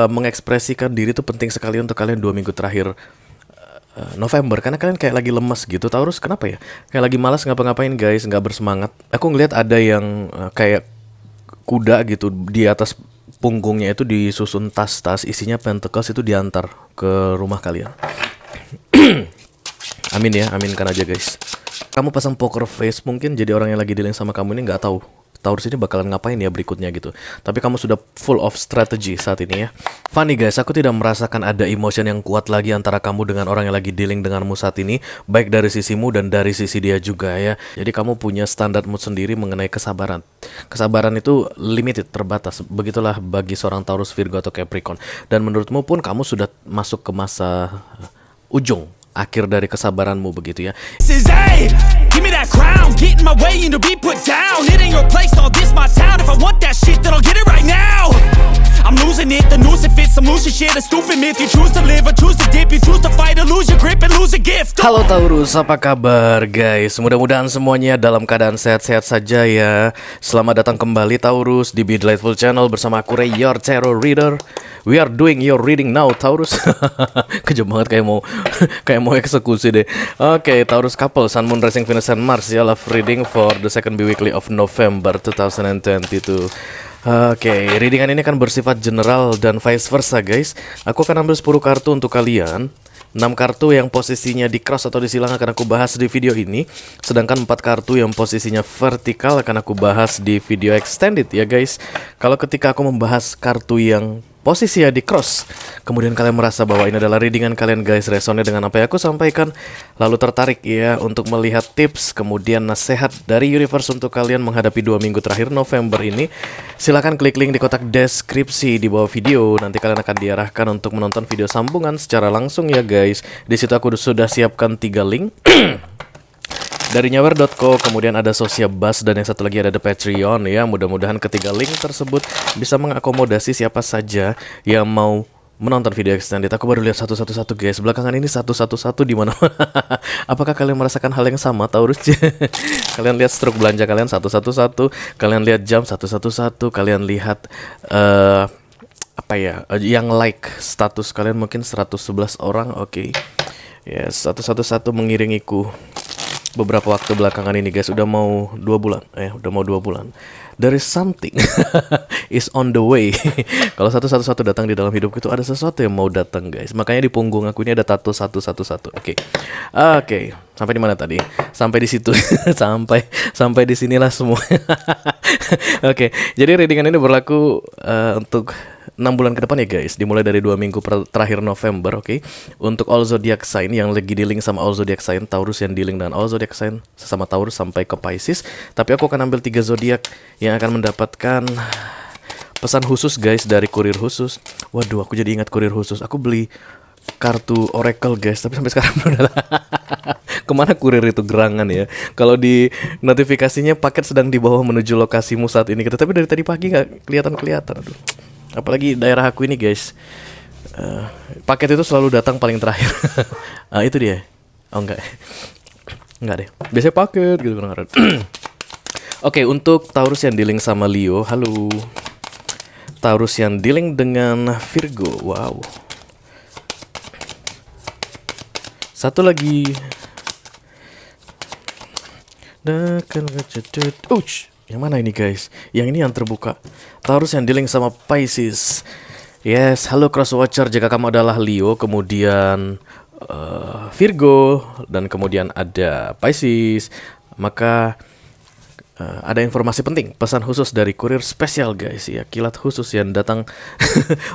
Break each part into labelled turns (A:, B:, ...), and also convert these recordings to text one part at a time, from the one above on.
A: mengekspresikan diri itu penting sekali untuk kalian 2 minggu terakhir November, karena kalian kayak lagi lemas gitu. Taurus kenapa ya? Kayak lagi malas ngapa-ngapain guys, nggak bersemangat. Aku ngelihat ada yang kayak kuda gitu, di atas punggungnya itu disusun tas-tas isinya pentacles, itu diantar ke rumah kalian. Amin ya, aminkan aja guys. Kamu pasang poker face, mungkin jadi orang yang lagi dealing sama kamu ini nggak tahu Taurus ini bakalan ngapain ya berikutnya gitu. Tapi kamu sudah full of strategy saat ini ya. Funny guys, aku tidak merasakan ada emotion yang kuat lagi antara kamu dengan orang yang lagi dealing denganmu saat ini, baik dari sisimu dan dari sisi dia juga ya. Jadi kamu punya standar mood sendiri mengenai kesabaran. Kesabaran itu limited, terbatas. Begitulah bagi seorang Taurus, Virgo atau Capricorn. Dan menurutmu pun kamu sudah masuk ke masa ujung akhir dari kesabaranmu begitu ya.
B: Give me that crown, get in my way and to be put down. It ain't your place, all this my town. If I want that shit, then I'll get it right now. I'm losing it, the noose it fits. I'm losing shit, a stupid myth. You choose to live or choose to dip. You choose to fight or lose your grip and lose a gift.
A: Halo Taurus, apa kabar guys? Mudah-mudahan semuanya dalam keadaan sehat-sehat saja ya. Selamat datang kembali Taurus di Be Delightful Channel bersama aku Ray, your tarot reader. We are doing your reading now Taurus. Kejam banget, kayak mau eksekusi deh. Oke, Taurus couple Sun Moon Rising Venus and Mars ya, love reading for the second weekly of November 2022. Oke, readingan ini kan bersifat general dan vice versa guys. Aku akan ambil 10 kartu untuk kalian. 6 kartu yang posisinya di cross atau di silang akan aku bahas di video ini. Sedangkan 4 kartu yang posisinya vertikal akan aku bahas di video extended ya guys. Kalau ketika aku membahas kartu yang posisi ya di cross, kemudian kalian merasa bahwa ini adalah readingan kalian guys, resonnya dengan apa yang aku sampaikan, lalu tertarik ya untuk melihat tips kemudian nasihat dari universe untuk kalian menghadapi 2 minggu terakhir November ini, silakan klik link di kotak deskripsi di bawah video. Nanti kalian akan diarahkan untuk menonton video sambungan secara langsung ya guys. Di situ aku sudah siapkan 3 link. Dari nyawer.co, kemudian ada Sociabus, dan yang satu lagi ada The Patreon ya. Mudah-mudahan ketiga link tersebut bisa mengakomodasi siapa saja yang mau menonton video extended. Aku baru lihat satu-satu guys. Belakangan ini satu-satu di mana. Apakah kalian merasakan hal yang sama Taurus? Kalian lihat stroke belanja kalian satu-satu. Kalian lihat jam satu-satu. Kalian lihat apa ya? Yang like status kalian mungkin 111 orang. Oke. Yes, satu-satu mengiringiku beberapa waktu belakangan ini guys. Udah mau 2 bulan. Udah mau 2 bulan. There is something is on the way. Kalau satu-satu datang di dalam hidupku itu ada sesuatu yang mau datang guys. Makanya di punggung aku ini ada tato 111. Oke. Sampai di mana tadi? Sampai di situ. sampai di sinilah semua. Oke. Jadi readingan ini berlaku untuk 6 bulan ke depan ya guys. Dimulai dari 2 minggu terakhir November, oke. Untuk all zodiac sign yang lagi dealing sama all zodiac sign, Taurus yang dealing dengan all zodiac sign sesama Taurus sampai ke Pisces. Tapi aku akan ambil 3 zodiak yang akan mendapatkan pesan khusus guys dari kurir khusus. Waduh, aku jadi ingat kurir khusus. Aku beli kartu Oracle guys, tapi sampai sekarang belum ada. Kemana kurir itu gerangan ya? Kalau di notifikasinya paket sedang dibawa menuju lokasimu saat ini. Tapi dari tadi pagi nggak kelihatan. Aduh. Apalagi daerah aku ini guys, paket itu selalu datang paling terakhir. Itu dia. Oh enggak deh. Biasanya paket gitu kan. Oke, untuk Taurus yang dealing sama Leo, halo. Taurus yang dealing dengan Virgo, wow. Satu lagi. Yang mana ini guys? Yang ini yang terbuka. Taurus yang dealing sama Pisces. Yes, halo Crosswatcher. Jika kamu adalah Leo, kemudian Virgo, dan kemudian ada Pisces, maka ada informasi penting, pesan khusus dari kurir spesial guys ya, kilat khusus yang datang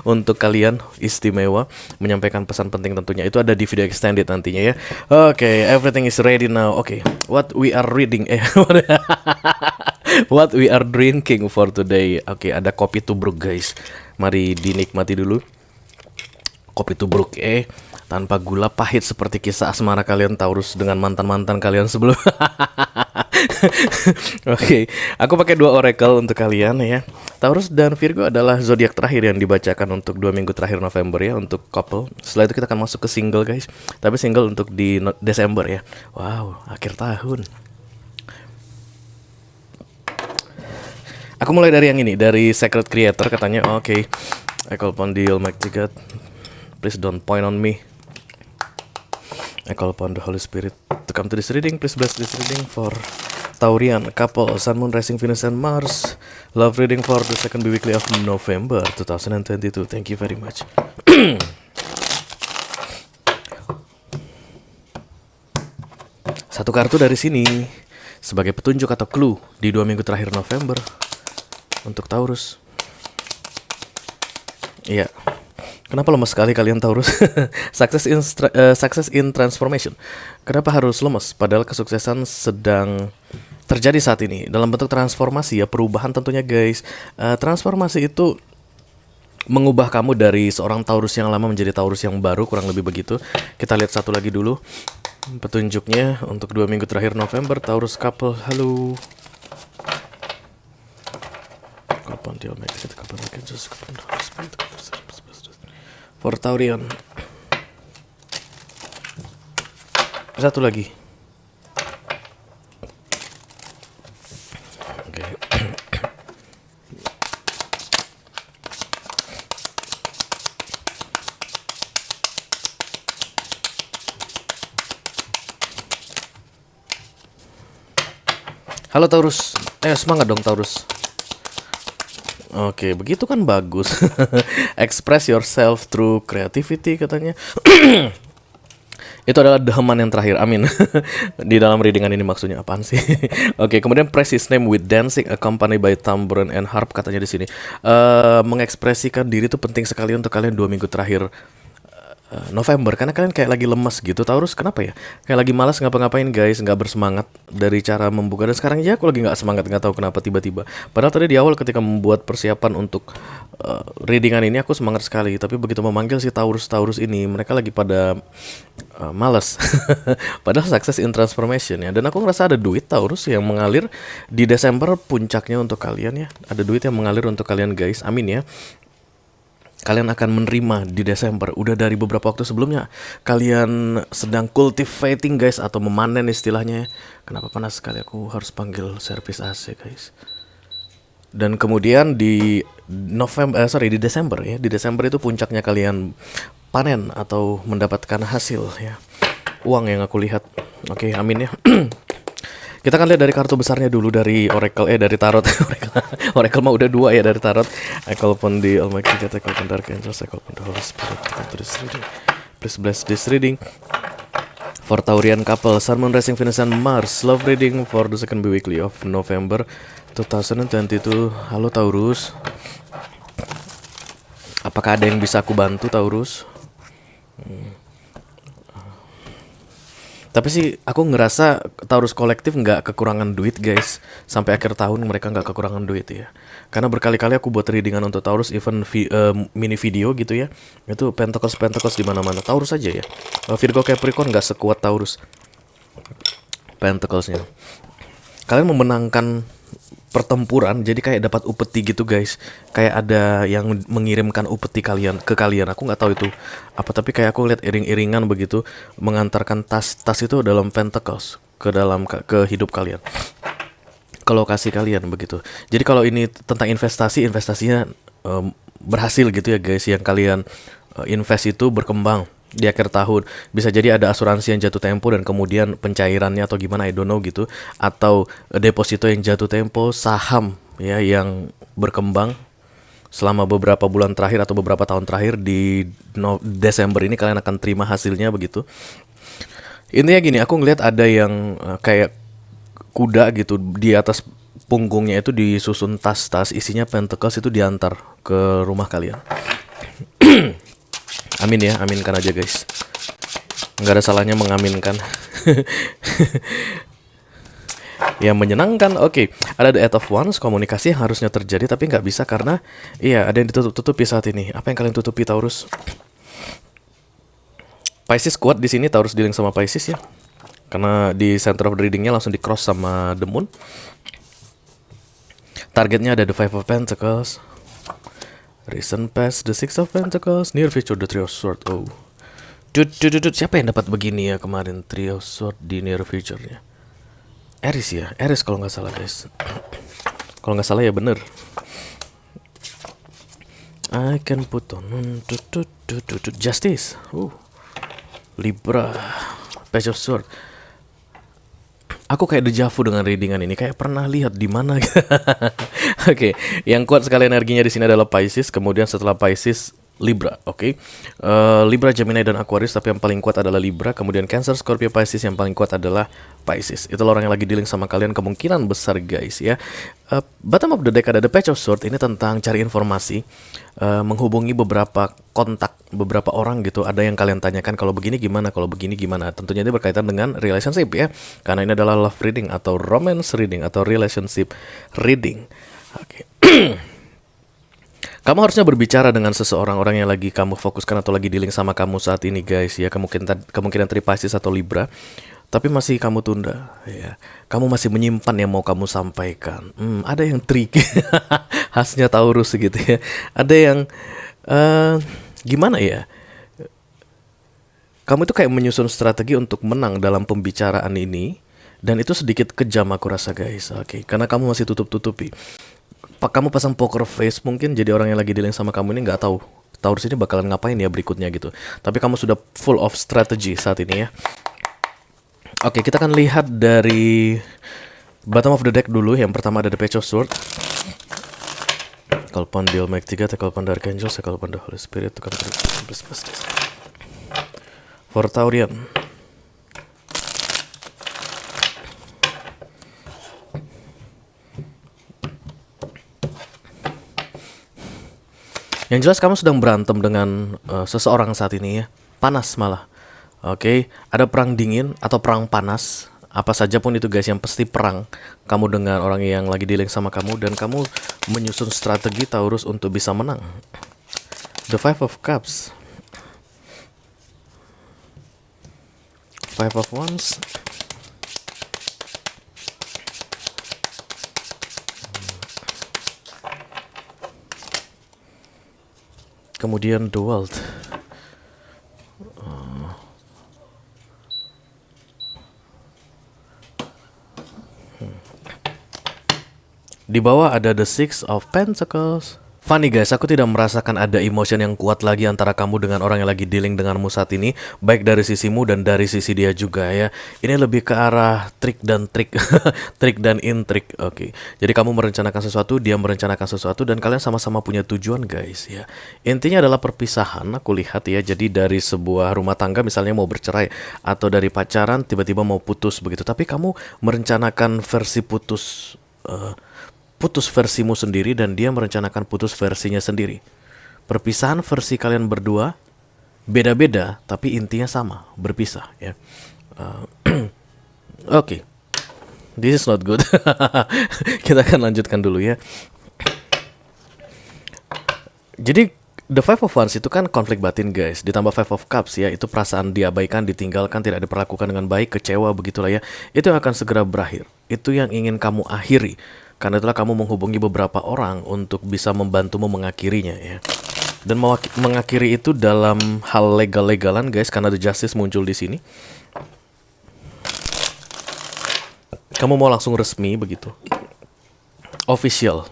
A: untuk kalian, istimewa, menyampaikan pesan penting tentunya. Itu ada di video extended nantinya ya. Oke, everything is ready now. Oke, what we are reading what we are drinking for today. Oke, ada kopi tubruk guys. Mari dinikmati dulu. Kopi tubruk tanpa gula, pahit seperti kisah asmara kalian Taurus dengan mantan-mantan kalian sebelum. Oke, aku pakai 2 oracle untuk kalian ya. Taurus dan Virgo adalah zodiak terakhir yang dibacakan untuk 2 minggu terakhir November ya, untuk couple. Setelah itu kita akan masuk ke single guys. Tapi single untuk di Desember ya. Wow, akhir tahun. Aku mulai dari yang ini, dari Secret Creator katanya. Oke. I call upon the Almighty God. Please don't point on me. I call upon the Holy Spirit to come to this reading. Please bless this reading for Taurian couple, Sun, Moon, Rising, Venus, and Mars. Love reading for the second weekly of November 2022. Thank you very much. Satu kartu dari sini sebagai petunjuk atau clue di 2 minggu terakhir November untuk Taurus. Iya. Kenapa lemas sekali kalian Taurus? Success in transformation. Kenapa harus lemas? Padahal kesuksesan sedang terjadi saat ini dalam bentuk transformasi ya, perubahan tentunya guys. Transformasi itu mengubah kamu dari seorang Taurus yang lama menjadi Taurus yang baru, kurang lebih begitu. Kita lihat satu lagi dulu petunjuknya untuk 2 minggu terakhir November. Taurus couple, halo. For Taurian. Satu lagi. Oke. Halo Taurus. Ayo semangat dong Taurus. Oke, begitu kan bagus. Express yourself through creativity katanya. Itu adalah deheman yang terakhir, amin. Di dalam readingan ini maksudnya apaan sih? Oke, kemudian press his name with dancing accompanied by tambourine and harp katanya di sini. Mengekspresikan diri itu penting sekali untuk kalian 2 minggu terakhir November, karena kalian kayak lagi lemas gitu Taurus. Kenapa ya? Kayak lagi malas ngapa-ngapain guys, nggak bersemangat dari cara membuka. Dan sekarang aja aku lagi nggak semangat, nggak tahu kenapa tiba-tiba. Padahal tadi di awal ketika membuat persiapan untuk readingan ini aku semangat sekali. Tapi begitu memanggil si Taurus ini, mereka lagi pada malas. Padahal success in transformation ya. Dan aku ngerasa ada duit Taurus yang mengalir di Desember, puncaknya untuk kalian ya. Ada duit yang mengalir untuk kalian guys, amin ya. Kalian akan menerima di Desember. Udah dari beberapa waktu sebelumnya kalian sedang cultivating guys, atau memanen istilahnya. Kenapa panas sekali, aku harus panggil servis AC guys. Dan kemudian di di Desember ya. Di Desember itu puncaknya kalian panen atau mendapatkan hasil ya. Uang yang aku lihat. Oke, amin ya. Kita akan lihat dari kartu besarnya dulu, dari Oracle, dari Tarot. Oracle mah udah 2 ya dari Tarot. I call upon the Almighty God, I call upon Dark Angels, I call upon the Holy Spirit to come to this reading. Please bless this reading for Taurian couple, Sun, Moon, Rising, Venus, and Mars. Love reading for the second weekly of November 2022. Halo Taurus. Apakah ada yang bisa aku bantu Taurus? Tapi sih aku ngerasa Taurus kolektif nggak kekurangan duit guys. Sampai akhir tahun mereka nggak kekurangan duit ya. Karena berkali-kali aku buat readingan untuk Taurus, even mini video gitu ya. Itu Pentacles di mana-mana. Taurus aja ya. Virgo Capricorn nggak sekuat Taurus. Pentaclesnya. Kalian memenangkan pertempuran, jadi kayak dapat upeti gitu guys. Kayak ada yang mengirimkan upeti ke kalian. Aku nggak tahu itu apa, tapi kayak aku lihat iring-iringan begitu mengantarkan tas itu dalam Pentacles ke hidup kalian, ke lokasi kalian begitu. Jadi kalau ini tentang investasinya berhasil gitu ya guys. Yang kalian invest itu berkembang di akhir tahun. Bisa jadi ada asuransi yang jatuh tempo dan kemudian pencairannya atau gimana, I don't know gitu. Atau deposito yang jatuh tempo, saham ya yang berkembang selama beberapa bulan terakhir atau beberapa tahun terakhir. Di Desember ini kalian akan terima hasilnya begitu. Intinya gini, aku ngeliat ada yang kayak kuda gitu, di atas punggungnya itu disusun tas-tas isinya Pentacles, itu diantar ke rumah kalian. Amin ya, aminkan aja guys. Nggak ada salahnya mengaminkan. Yang menyenangkan. Oke, ada the Eight of Wands, komunikasi yang harusnya terjadi tapi nggak bisa karena iya ada yang ditutup-tutupi saat ini. Apa yang kalian tutupi Taurus? Pisces kuat di sini, Taurus dealing sama Pisces ya. Karena di center of the readingnya langsung di cross sama the Moon. Targetnya ada the Five of Pentacles, recent past, the Six of Pentacles, near future, the Three of Swords. Oh, siapa yang dapat begini ya kemarin, Three of Swords di near future-nya? Aries ya, Aries kalau nggak salah guys. Kalau nggak salah ya bener. I can put on Justice. Libra, Page of Sword. Aku kayak dejavu dengan readingan ini, kayak pernah lihat di mana. Oke, yang kuat sekali energinya di sini adalah Pisces, kemudian setelah Pisces Libra, oke. Libra, Gemini dan Aquarius, tapi yang paling kuat adalah Libra, kemudian Cancer, Scorpio, Pisces, yang paling kuat adalah Pisces. Itulah orang yang lagi dealing sama kalian kemungkinan besar guys ya. Bottom of the deck ada The Page of Swords, ini tentang cari informasi, menghubungi beberapa kontak, beberapa orang gitu. Ada yang kalian tanyakan kalau begini gimana, kalau begini gimana. Tentunya ini berkaitan dengan relationship ya, karena ini adalah love reading atau romance reading atau relationship reading. Oke. Kamu harusnya berbicara dengan seseorang, orang yang lagi kamu fokuskan atau lagi dealing sama kamu saat ini guys ya. Kemungkinan dari Pisces atau Libra, tapi masih kamu tunda ya. Kamu masih menyimpan yang mau kamu sampaikan. Ada yang tricky. Khasnya Taurus gitu ya. Ada yang gimana ya, kamu itu kayak menyusun strategi untuk menang dalam pembicaraan ini, dan itu sedikit kejam aku rasa guys. Oke, karena kamu masih tutup-tutupi. Kamu pasang poker face mungkin, jadi orang yang lagi dealing sama kamu ini nggak tahu Taurus ini bakalan ngapain ya berikutnya gitu. Tapi kamu sudah full of strategy saat ini ya. Oke, kita akan lihat dari bottom of the deck dulu. Yang pertama ada The Page of Swords. Call upon the Almighty God, call upon the Archangel, call upon the Holy Spirit to come through. For Taurian. Yang jelas kamu sedang berantem dengan seseorang saat ini ya. Panas malah. Oke, ada perang dingin atau perang panas. Apa saja pun itu guys, yang pasti perang kamu dengan orang yang lagi dealing sama kamu, dan kamu menyusun strategi Taurus untuk bisa menang. The Five of Cups, Five of Wands, kemudian The World. Di bawah ada The Six of Pentacles. Funny guys, aku tidak merasakan ada emotion yang kuat lagi antara kamu dengan orang yang lagi dealing denganmu saat ini, baik dari sisimu dan dari sisi dia juga ya. Ini lebih ke arah trik dan trik, trik dan intrik. Oke. Jadi kamu merencanakan sesuatu, dia merencanakan sesuatu, dan kalian sama-sama punya tujuan guys ya. Intinya adalah perpisahan, aku lihat ya. Jadi dari sebuah rumah tangga misalnya mau bercerai, atau dari pacaran tiba-tiba mau putus begitu. Tapi kamu merencanakan versi putus versimu sendiri, dan dia merencanakan putus versinya sendiri. Perpisahan versi kalian berdua beda-beda, tapi intinya sama, berpisah ya. Oke. This is not good. Kita akan lanjutkan dulu ya. Jadi The Five of Wands itu kan konflik batin guys, ditambah Five of Cups ya, itu perasaan diabaikan, ditinggalkan, tidak diperlakukan dengan baik, kecewa begitulah ya. Itu yang akan segera berakhir. Itu yang ingin kamu akhiri. Karena itulah kamu menghubungi beberapa orang untuk bisa membantumu mengakhirinya ya. Dan mengakhiri itu dalam hal legal-legalan guys, karena The Justice muncul di sini. Kamu mau langsung resmi begitu, official.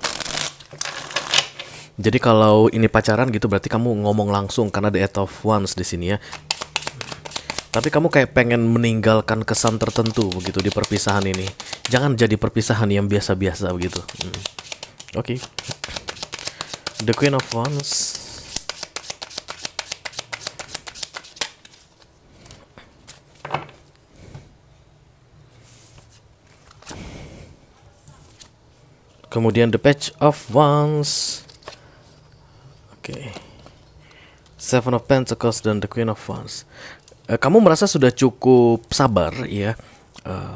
A: Jadi kalau ini pacaran gitu berarti kamu ngomong langsung, karena The Eight of Wands di sini ya. Tapi kamu kayak pengen meninggalkan kesan tertentu begitu di perpisahan ini. Jangan jadi perpisahan yang biasa-biasa begitu. Oke. The Queen of Wands. Kemudian The Page of Wands. Oke. Seven of Pentacles dan The Queen of Wands. Kamu merasa sudah cukup sabar ya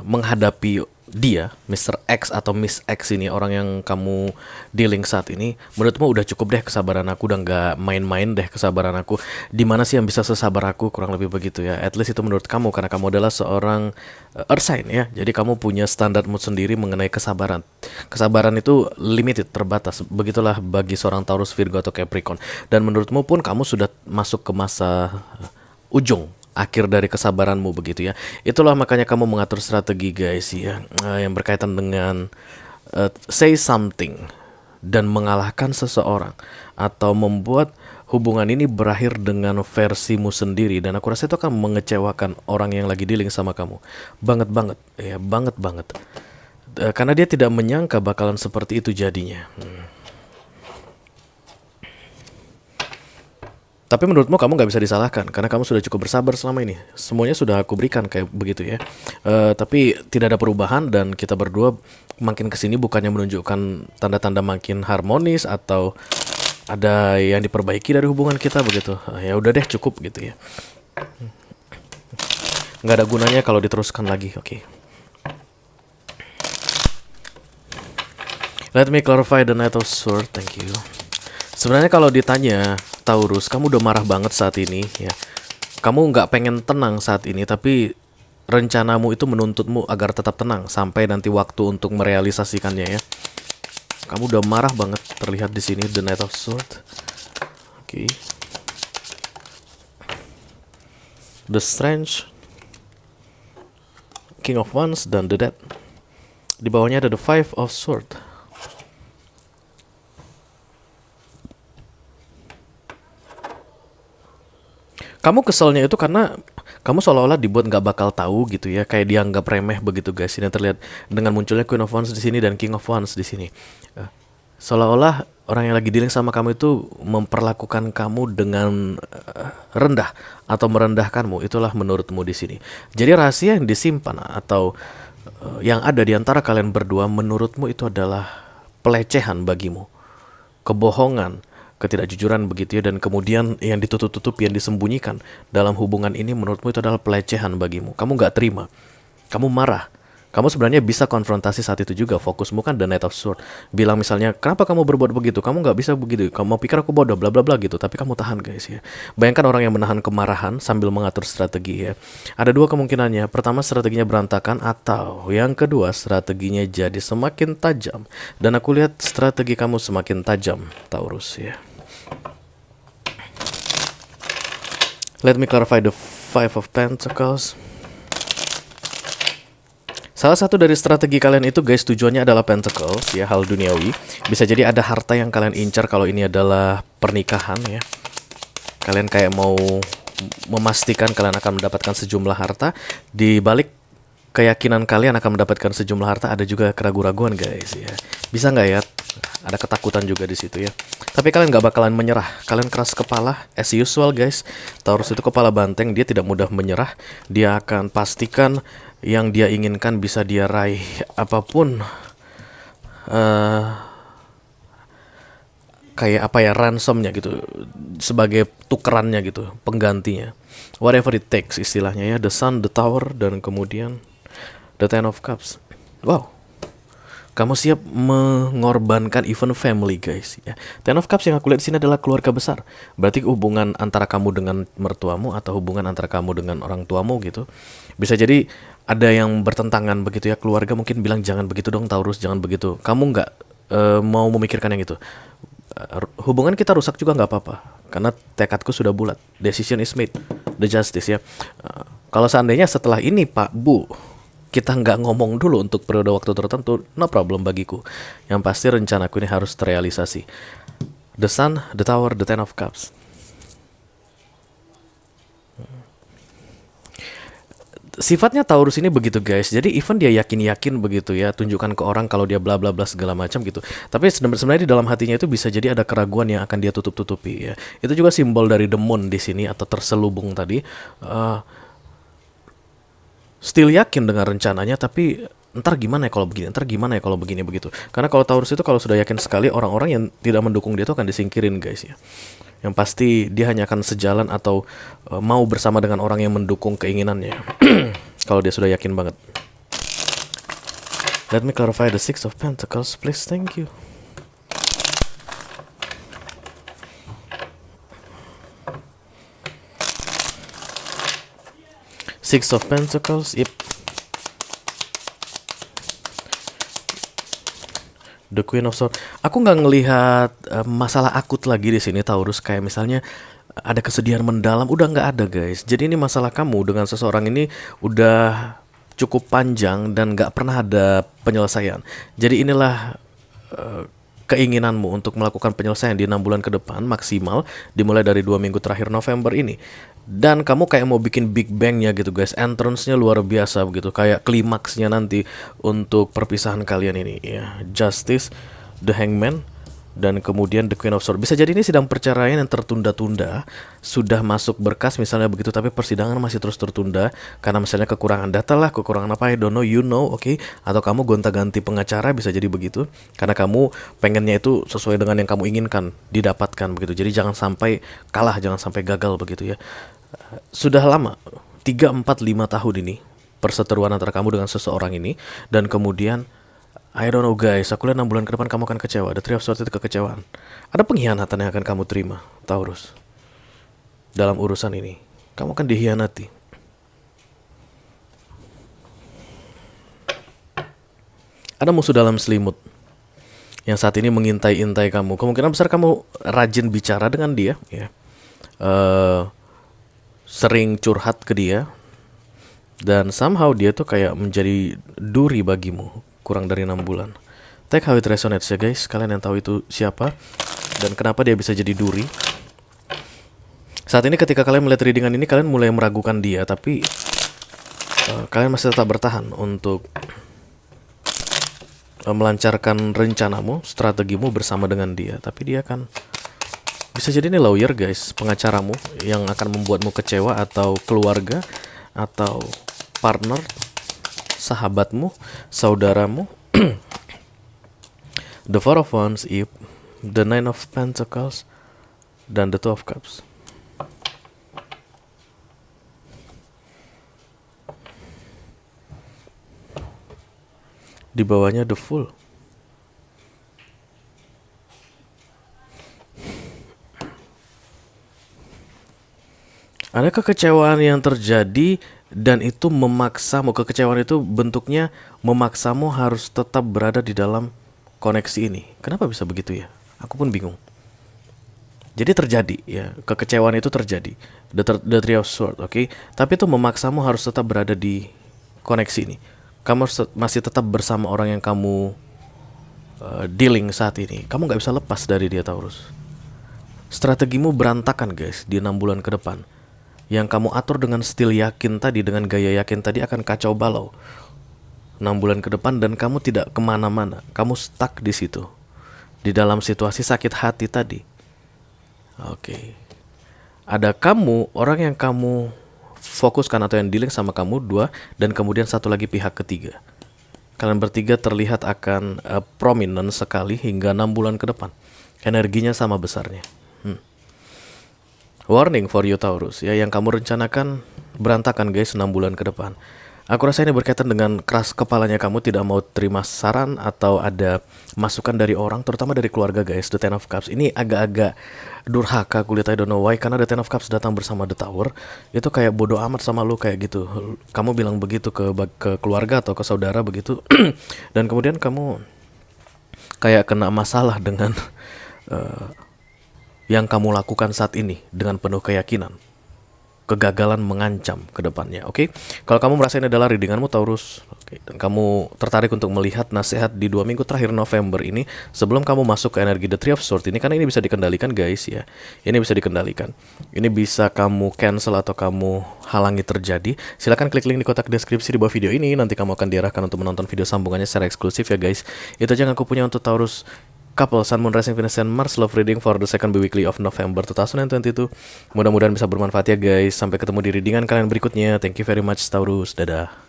A: menghadapi dia, Mr. X atau Miss X ini, orang yang kamu dealing saat ini. Menurutmu udah cukup deh kesabaran aku, udah nggak main-main deh kesabaran aku. Dimana sih yang bisa sesabar aku, kurang lebih begitu ya. At least itu menurut kamu, karena kamu adalah seorang earth sign ya. Jadi kamu punya standar mood sendiri mengenai kesabaran. Kesabaran itu limited, terbatas. Begitulah bagi seorang Taurus, Virgo atau Capricorn. Dan menurutmu pun kamu sudah masuk ke masa ujung, akhir dari kesabaranmu begitu ya. Itulah makanya kamu mengatur strategi guys ya, yang berkaitan dengan say something dan mengalahkan seseorang, atau membuat hubungan ini berakhir dengan versimu sendiri, dan aku rasa itu akan mengecewakan orang yang lagi dealing sama kamu banget banget ya, banget banget. Karena dia tidak menyangka bakalan seperti itu jadinya. Tapi menurutmu kamu nggak bisa disalahkan karena kamu sudah cukup bersabar selama ini. Semuanya sudah aku berikan kayak begitu ya. Tapi tidak ada perubahan dan kita berdua makin kesini bukannya menunjukkan tanda-tanda makin harmonis atau ada yang diperbaiki dari hubungan kita begitu. Ya udah deh, cukup gitu ya. Nggak ada gunanya kalau diteruskan lagi. Oke. Let me clarify the Knight of Swords. Thank you. Sebenarnya kalau ditanya, Taurus, kamu udah marah banget saat ini ya. Kamu nggak pengen tenang saat ini, tapi rencanamu itu menuntutmu agar tetap tenang sampai nanti waktu untuk merealisasikannya ya. Kamu udah marah banget, terlihat di sini the Knight of Swords. Oke. The Strange, King of Wands, dan the Death. Di bawahnya ada the Five of Swords. Kamu keselnya itu karena kamu seolah-olah dibuat nggak bakal tahu gitu ya, kayak dianggap remeh begitu guys. Ini terlihat dengan munculnya Queen of Wands di sini dan King of Wands di sini. Seolah-olah orang yang lagi dealing sama kamu itu memperlakukan kamu dengan rendah atau merendahkanmu. Itulah menurutmu di sini. Jadi rahasia yang disimpan atau yang ada di antara kalian berdua menurutmu itu adalah pelecehan bagimu, kebohongan, ketidakjujuran begitu ya, dan kemudian yang ditutup-tutupi, yang disembunyikan dalam hubungan ini menurutmu itu adalah pelecehan bagimu. Kamu nggak terima, kamu marah. Kamu sebenarnya bisa konfrontasi saat itu juga. Fokusmu kan the Knight of Swords. Bilang misalnya, kenapa kamu berbuat begitu? Kamu nggak bisa begitu. Kamu mau pikir aku bodoh, bla bla bla gitu. Tapi kamu tahan guys ya. Bayangkan orang yang menahan kemarahan sambil mengatur strategi ya. Ada dua kemungkinannya. Pertama, strateginya berantakan, atau yang kedua, strateginya jadi semakin tajam. Dan aku lihat strategi kamu semakin tajam, Taurus ya. Let me clarify the Five of Pentacles. Salah satu dari strategi kalian itu guys, tujuannya adalah Pentacles ya, hal duniawi. Bisa jadi ada harta yang kalian incar kalau ini adalah pernikahan ya. Kalian kayak mau memastikan kalian akan mendapatkan sejumlah harta. Di balik keyakinan kalian akan mendapatkan sejumlah harta, ada juga keraguan-raguan guys ya. Bisa nggak ya? Ada ketakutan juga di situ ya. Tapi kalian nggak bakalan menyerah. Kalian keras kepala as usual guys. Taurus itu kepala banteng, dia tidak mudah menyerah. Dia akan pastikan yang dia inginkan bisa dia raih, apapun kayak apa ya, ransomnya gitu, sebagai tukerannya gitu, penggantinya, whatever it takes istilahnya ya. The Sun, the Tower, dan kemudian the Ten of Cups. Wow, kamu siap mengorbankan even family guys ya. Ten of Cups yang aku lihat di sini adalah keluarga besar. Berarti hubungan antara kamu dengan mertuamu atau hubungan antara kamu dengan orang tuamu gitu. Bisa jadi ada yang bertentangan begitu ya. Keluarga mungkin bilang jangan begitu dong Taurus, jangan begitu. Kamu nggak mau memikirkan yang itu. Hubungan kita rusak juga nggak apa-apa, karena tekadku sudah bulat. Decision is made, the justice ya. Kalau seandainya setelah ini Pak Bu kita nggak ngomong dulu untuk periode waktu tertentu, no problem bagiku. Yang pasti rencanaku ini harus terrealisasi. The Sun, the Tower, the Ten of Cups. Sifatnya Taurus ini begitu guys. Jadi even dia yakin-yakin begitu ya, tunjukkan ke orang kalau dia bla bla bla segala macam gitu. Tapi sebenarnya di dalam hatinya itu bisa jadi ada keraguan yang akan dia tutup-tutupi ya. Itu juga simbol dari the moon di sini atau terselubung tadi. Still yakin dengan rencananya, tapi ntar gimana ya kalau begini, ntar gimana ya kalau begini begitu. Karena kalau Taurus itu kalau sudah yakin sekali, orang-orang yang tidak mendukung dia itu akan disingkirin guys ya. Yang pasti dia hanya akan sejalan atau mau bersama dengan orang yang mendukung keinginannya. Kalau dia sudah yakin banget. Let me clarify the Six of Pentacles please, thank you. Six of Pentacles, yep. The Queen of Swords. Aku nggak ngelihat masalah akut lagi di sini Taurus. Kayak misalnya ada kesedihan mendalam, udah nggak ada guys. Jadi ini masalah kamu dengan seseorang ini udah cukup panjang dan nggak pernah ada penyelesaian. Jadi inilah keinginanmu untuk melakukan penyelesaian di 6 bulan ke depan maksimal dimulai dari 2 minggu terakhir November ini. Dan kamu kayak mau bikin big bang-nya gitu guys, entrance-nya luar biasa begitu, kayak klimaksnya nanti untuk perpisahan kalian ini ya. Justice, The Hangman, dan kemudian The Queen of Swords. Bisa jadi ini sidang perceraian yang tertunda-tunda, sudah masuk berkas misalnya begitu, tapi persidangan masih terus tertunda karena misalnya kekurangan data lah, kekurangan apa, I don't know, you know, oke. Atau kamu gonta-ganti pengacara, bisa jadi begitu, karena kamu pengennya itu sesuai dengan yang kamu inginkan didapatkan begitu. Jadi jangan sampai kalah, jangan sampai gagal begitu ya. Sudah lama, 3, 4, 5 tahun ini perseteruan antara kamu dengan seseorang ini, dan kemudian I don't know guys, aku lihat 6 bulan ke depan kamu akan kecewa. The Three of Swords itu kekecewaan. Ada pengkhianatan yang akan kamu terima, Taurus. Dalam urusan ini, kamu akan dihianati. Ada musuh dalam selimut yang saat ini mengintai-intai kamu. Kemungkinan besar kamu rajin bicara dengan dia, ya. Sering curhat ke dia, dan somehow dia tuh kayak menjadi duri bagimu. Kurang dari 6 bulan. Take how it resonates ya guys. Kalian yang tahu itu siapa dan kenapa dia bisa jadi duri. Saat ini ketika kalian melihat readingan ini, kalian mulai meragukan dia, tapi kalian masih tetap bertahan untuk melancarkan rencanamu, strategimu bersama dengan dia. Tapi dia kan bisa jadi ini lawyer guys, pengacaramu yang akan membuatmu kecewa, atau keluarga, atau partner, sahabatmu, saudaramu. The Four of Wands, The Nine of Pentacles, dan The Two of Cups. Di bawahnya The Fool. Ada kekecewaan yang terjadi, dan itu memaksamu. Kekecewaan itu bentuknya memaksamu harus tetap berada di dalam koneksi ini. Kenapa bisa begitu ya? Aku pun bingung. Jadi terjadi ya, kekecewaan itu terjadi. The Three of Swords, oke? Tapi itu memaksamu harus tetap berada di koneksi ini. Kamu masih tetap bersama orang yang kamu dealing saat ini. Kamu gak bisa lepas dari dia, Taurus. Strategimu berantakan guys di 6 bulan ke depan. Yang kamu atur dengan stil yakin tadi, dengan gaya yakin tadi, akan kacau balau 6 bulan ke depan, dan kamu tidak kemana-mana. Kamu stuck di situ, di dalam situasi sakit hati tadi. Oke. Ada kamu, orang yang kamu fokuskan atau yang dealing sama kamu, 2, dan kemudian satu lagi pihak ketiga. Kalian bertiga terlihat akan prominent sekali hingga 6 bulan ke depan. Energinya sama besarnya. Warning for you Taurus ya, yang kamu rencanakan berantakan guys 6 bulan ke depan. Aku rasa ini berkaitan dengan keras kepalanya kamu, tidak mau terima saran atau ada masukan dari orang, terutama dari keluarga guys. The Ten of Cups ini agak-agak durhaka kulit, I don't know why, karena The Ten of Cups datang bersama The Tower. Itu kayak bodoh amat sama lu kayak gitu. Kamu bilang begitu ke keluarga atau ke saudara begitu. Dan kemudian kamu kayak kena masalah dengan yang kamu lakukan saat ini dengan penuh keyakinan. Kegagalan mengancam ke depannya, oke? Kalau kamu merasa ini adalah readinganmu Taurus, dan kamu tertarik untuk melihat nasihat di 2 minggu terakhir November ini, sebelum kamu masuk ke energi The Three of Swords ini, karena ini bisa dikendalikan guys ya. Ini bisa dikendalikan. Ini bisa kamu cancel atau kamu halangi terjadi. Silahkan klik link di kotak deskripsi di bawah video ini, nanti kamu akan diarahkan untuk menonton video sambungannya secara eksklusif ya guys. Itu aja yang aku punya untuk Taurus Couple, Sun, Moon, Rising, Venus, and Mars Love Reading for the second weekly of November 2022. Mudah-mudahan bisa bermanfaat ya guys. Sampai ketemu di readingan kalian berikutnya. Thank you very much Taurus. Dadah.